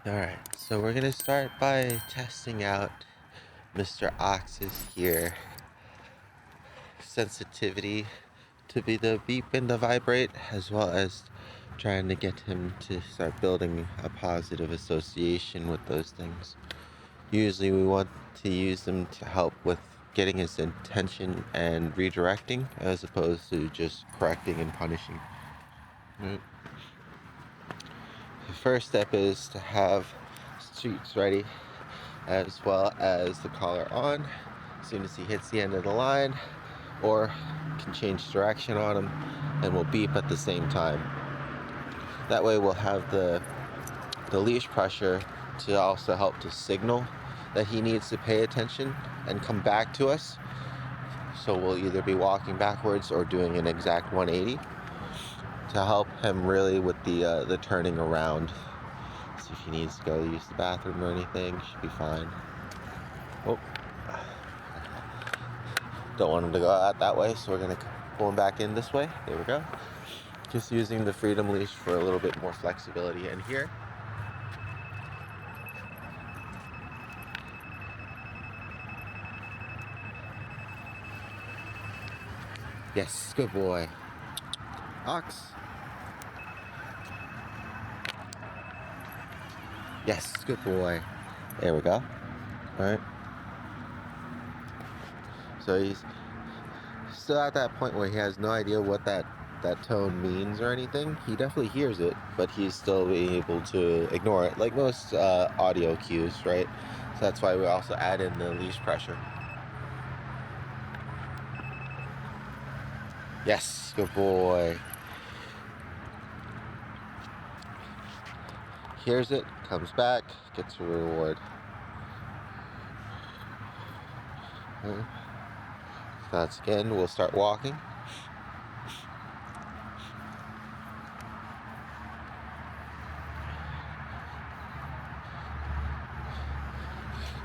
Alright, so we're gonna start by testing out Mr. Ox's here sensitivity to be the beep and the vibrate, as well as trying to get him to start building a positive association with those things. Usually we want to use them to help with getting his attention and redirecting, as opposed to just correcting and punishing. Right? The first step is to have streaks ready, as well as the collar on as soon as he hits the end of the line, or can change direction on him and will beep at the same time. That way we'll have the leash pressure to also help to signal that he needs to pay attention and come back to us. So we'll either be walking backwards or doing an exact 180 to help him really with the turning around. See if he needs to go use the bathroom or anything, should be fine. Oh, don't want him to go out that way, so we're gonna pull him back in this way. There we go. Just using the freedom leash for a little bit more flexibility in here. Yes, good boy. Ox. Yes, good boy. There we go. Alright. So he's still at that point where he has no idea what that tone means or anything. He definitely hears it, but he's still being able to ignore it, like most audio cues, right? So that's why we also add in the leash pressure. Yes, good boy. Hears it, comes back, gets a reward. Okay. So that's again, we'll start walking.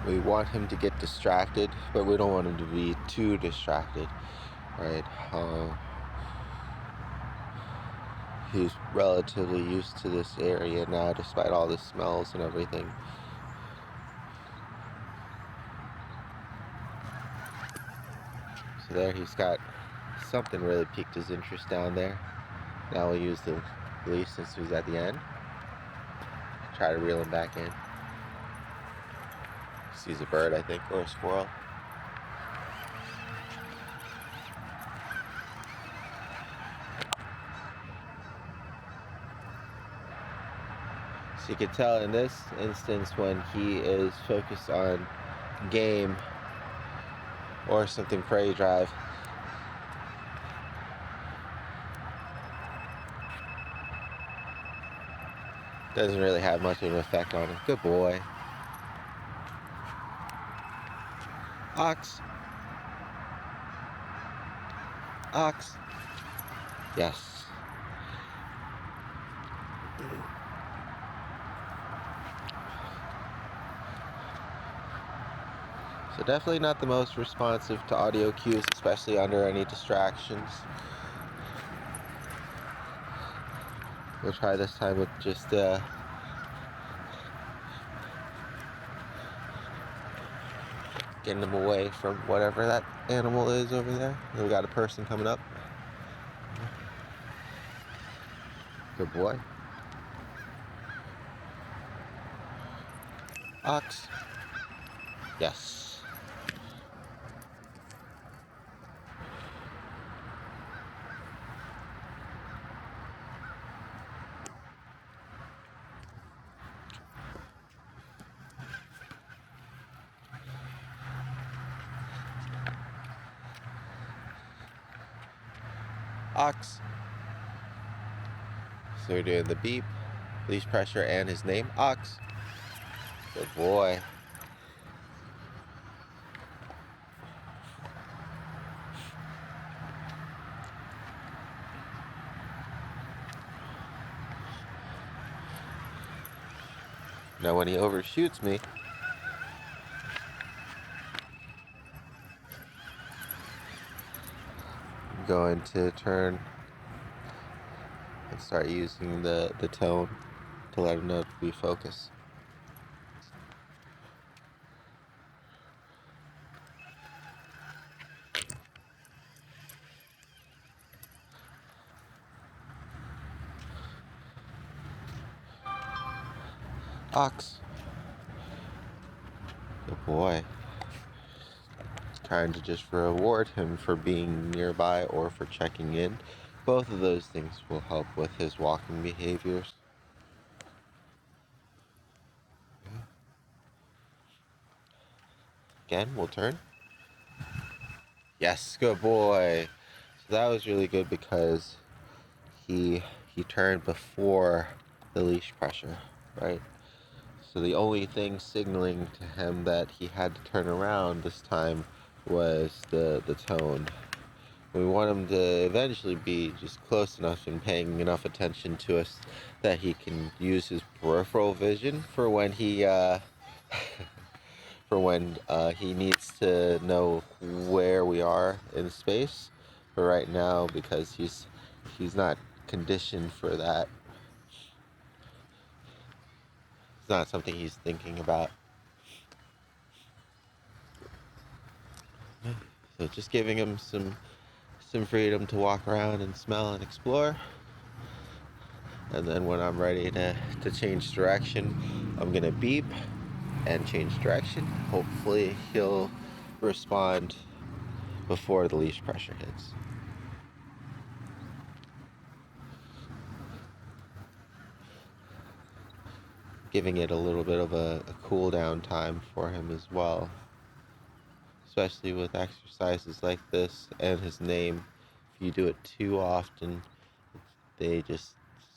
We want him to get distracted, but we don't want him to be too distracted, right? He's relatively used to this area now, despite all the smells and everything. So there he's got something really piqued his interest down there. Now we'll use the leash since he's at the end. Try to reel him back in. Sees a bird, I think, or a squirrel. So you can tell in this instance when he is focused on game or something prey drive, doesn't really have much of an effect on him. Good boy. Ox. Ox. Yes. So definitely not the most responsive to audio cues, especially under any distractions. We'll try this time with just getting them away from whatever that animal is over there. We got a person coming up. Good boy. Ox. Yes. Ox. So we're doing the beep, leash pressure, and his name, Ox. Good boy. Now when he overshoots me, I'm going to turn and start using the tone to let him know to be focused. Ox. Good boy. Trying to just reward him for being nearby or for checking in. Both of those things will help with his walking behaviors. Again, we'll turn. Yes, good boy. So that was really good because he turned before the leash pressure, right? So the only thing signaling to him that he had to turn around this time was the tone. We want him to eventually be just close enough and paying enough attention to us that he can use his peripheral vision for when he he needs to know where we are in space. But right now, because he's not conditioned for that, it's not something he's thinking about. So just giving him some freedom to walk around and smell and explore. And then when I'm ready to change direction, I'm gonna beep and change direction. Hopefully he'll respond before the leash pressure hits. Giving it a little bit of a cool down time for him as well. Especially with exercises like this and his name. If you do it too often, they just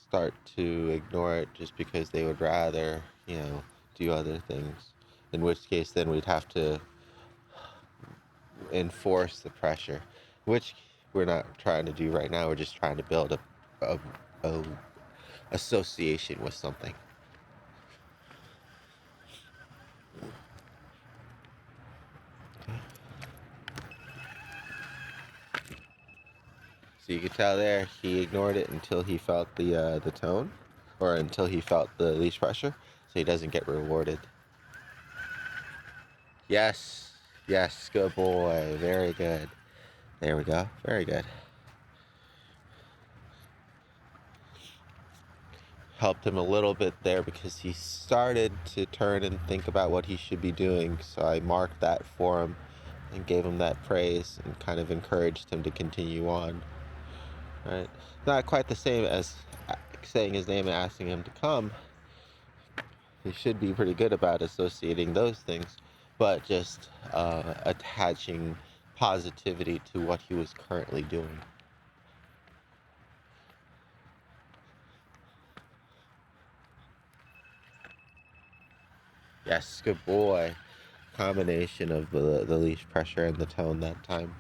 start to ignore it just because they would rather, do other things. In which case, then we'd have to enforce the pressure, which we're not trying to do right now. We're just trying to build a association with something. So you can tell there he ignored it until he felt the tone, or until he felt the leash pressure, so he doesn't get rewarded. Yes, yes, good boy, very good. There we go, very good. Helped him a little bit there because he started to turn and think about what he should be doing, so I marked that for him and gave him that praise and kind of encouraged him to continue on. Right? Not quite the same as saying his name and asking him to come. He should be pretty good about associating those things, but just attaching positivity to what he was currently doing. Yes, good boy. Combination of the leash pressure and the tone that time.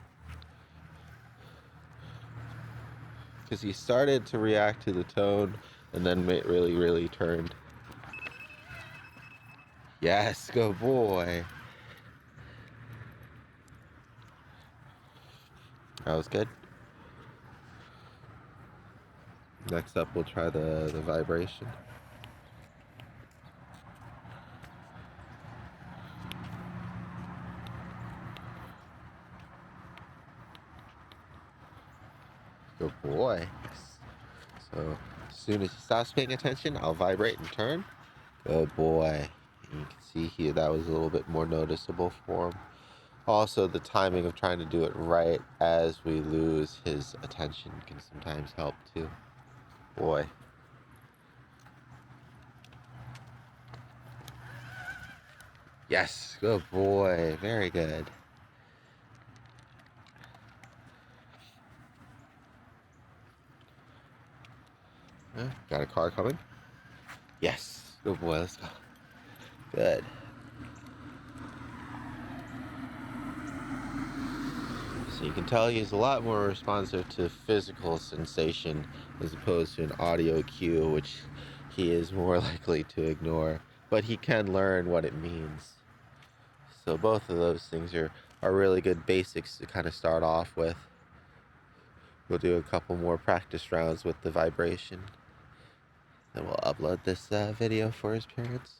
Because he started to react to the tone and then it really turned. Yes, good boy. That was good. Next up, we'll try the vibration. Good boy. So as soon as he stops paying attention, I'll vibrate and turn. Good boy. And you can see here that was a little bit more noticeable for him. Also, the timing of trying to do it right as we lose his attention can sometimes help too. Boy. Yes, good boy. Very good. Got a car coming? Yes. Good boy. Let's go. Good. So you can tell he's a lot more responsive to physical sensation as opposed to an audio cue, which he is more likely to ignore. But he can learn what it means. So both of those things are really good basics to kind of start off with. We'll do a couple more practice rounds with the vibration. Then we'll upload this video for his parents.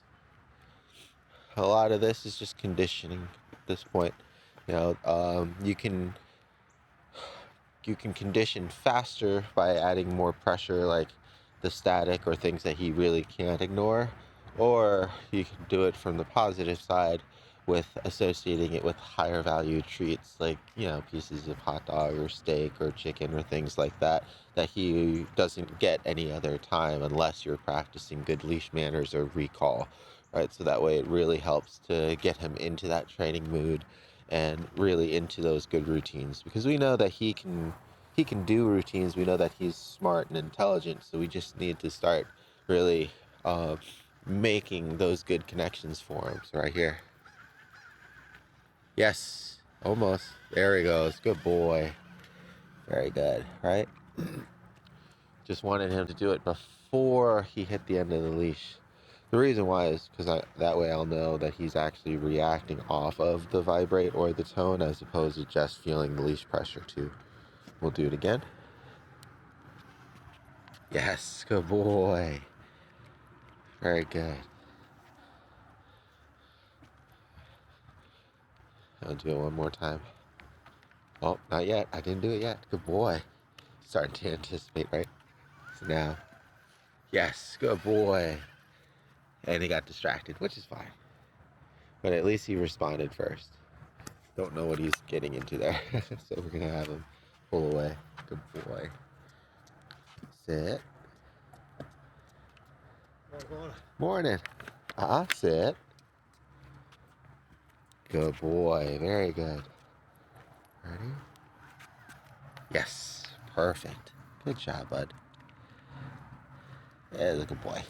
A lot of this is just conditioning at this point. You can condition faster by adding more pressure, like the static or things that he really can't ignore, Or you can do it from the positive side with associating it with higher value treats like, pieces of hot dog or steak or chicken or things like that that he doesn't get any other time unless you're practicing good leash manners or recall, right? So that way it really helps to get him into that training mood and really into those good routines, because we know that he can do routines. We know that he's smart and intelligent, so we just need to start really making those good connections for him. So right here. Yes, almost. There he goes. Good boy. Very good, right? Just wanted him to do it before he hit the end of the leash. The reason why is because that way I'll know that he's actually reacting off of the vibrate or the tone as opposed to just feeling the leash pressure too. We'll do it again. Yes, good boy. Very good. I'll do it one more time. Oh, not yet. I didn't do it yet. Good boy. Starting to anticipate, right? So now, yes, good boy. And he got distracted, which is fine. But at least he responded first. Don't know what he's getting into there. So we're going to have him pull away. Good boy. Sit. Morning. Sit. Good boy. Very good. Ready? Yes. Perfect. Good job, bud. Yeah, good boy.